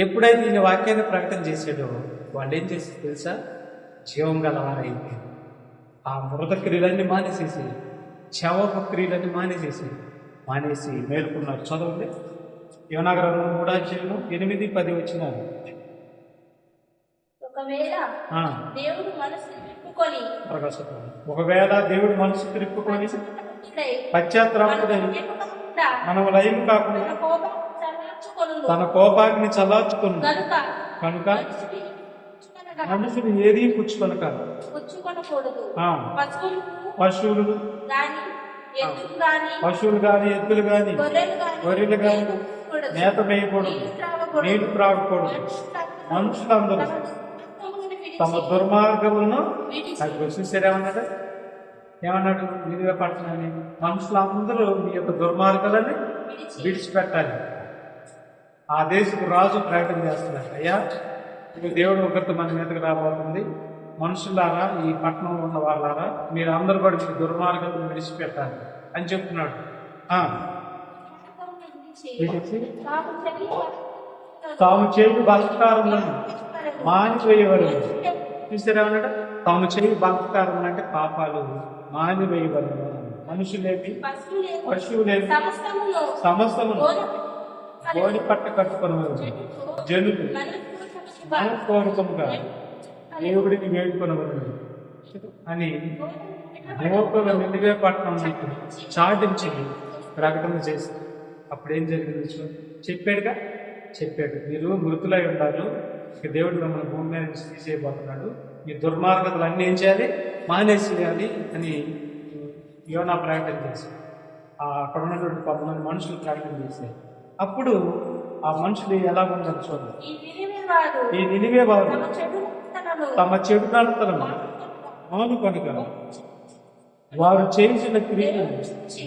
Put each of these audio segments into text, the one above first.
ఎప్పుడైతే ఈయన వాక్యాన్ని ప్రకటన చేశాడో వాళ్ళు ఏం చేసి తెలుసా, జీవం గలవారైంది. ఆ మృత క్రియలన్నీ మానేసేసి, శవపు క్రియలన్నీ మానేసి మేలుకున్నారు. చదవండి, యోనా గ్రంథం 3:8-10 వచ్చినారు. ఒకవేళ దేవుడు మనసు తిప్పుకొని పశ్చాత్తాపపడి మనం లయం కాకుండా తన కోపాగ్ని చల్లార్చుకుని కనుక మనుషులు ఏది పుచ్చుకొనకూడదు. పశువులు గాని ఎద్దులు గాని గొర్రెలు గాని మేత వేయకూడదు, నీళ్లు త్రాగకూడదు. మనుషులందరూ తమ దుర్మార్గములను చూసారేమన్నాడు, నిలువ పట్టణాన్ని మనుషులందరూ మీ యొక్క దుర్మార్గాలని విడిచిపెట్టాలి. ఆ దేశపు రాజు ప్రకటన చేస్తున్నాడు, అయ్యా దేవుడు ఒకరితో మన మీదకి రాబోతుంది, మనుషులారా ఈ పట్టణంలో ఉన్న వాళ్ళారా మీరు అందరూ కూడా మీ దుర్మార్గాలను విడిచిపెట్టాలి అని చెప్తున్నాడు. తాము చేయి బలత్కారములను మానివేయవరు. చూసారేమన్నాడు, తాము చేయి బలత్కారములు అంటే పాపాలు మానివేయవరు. మనుషులేమి పశువులేమి సమస్తమును గోడి పట్ట కట్టుకొనవరు. జనులు మనపూర్వకముగా దేవుడిని వేడుకొనవరు అని మోకల నిలివే పట్టణం చాటించి ప్రకటన చేసి అప్పుడు ఏం జరిగింది చెప్పాడు, మీరు మృతులై ఉంటారు, ఇక దేవుడు మిమ్మల్ని భూమి మీద తీసేయబోతున్నాడు, మీ దుర్మార్గతలు అన్నీ ఏం చేయాలి, మానేసేయాలి అని యోనా ప్రకటన చేశారు. అక్కడ ఉన్నటువంటి 10 మంది మనుషులు ప్రకటన చేశారు. అప్పుడు ఆ మనుషులు ఎలా ఉన్నారు చూడండి, ఈ నినివే వారు తమ చెడు నడతలను మానుకొనక వారు చేసిన క్రియలను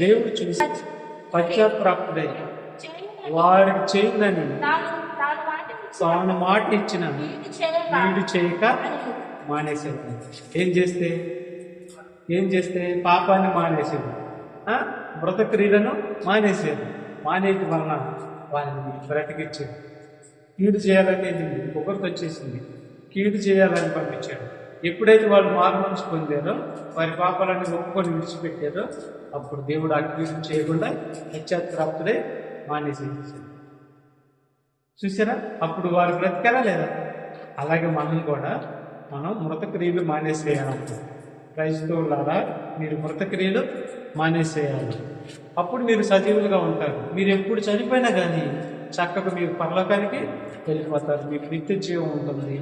దేవుడు చూసి పశ్చాత్తాపపడి వారికి చేయదని తాను మాట ఇచ్చిన వీడు చేయక మానేసేది. ఏం చేస్తే పాపాన్ని మానేసేది, మృత క్రియలను మానేసేది. మానేటి వలన వారిని బ్రతికిచ్చాడు. కీడు చేయాలని ఒకరితో వచ్చేసింది, కీడు చేయాలని పంపించాడు. ఎప్పుడైతే వాళ్ళు మారుమనసు పొందారో, వారి పాపాలన్నీ ఒప్పుకొని విడిచిపెట్టారో, అప్పుడు దేవుడు ఆ కీడు చేయకుండా పశ్చాత్తాపపడి మానేసేసాడు. చూసారా, అప్పుడు వారు బ్రతికారా లేదా? అలాగే మనం మృత క్రియలు మానేసేయాలి. క్రైస్తవులారా, మీరు మృత క్రియలు మానేసేయాలి. అప్పుడు మీరు సజీవులుగా ఉంటారు. మీరు ఎప్పుడు చనిపోయినా కానీ చక్కగా మీరు పరలోకానికి వెళ్ళిపోతారు. మీకు నిత్య జీవం ఉంటుంది.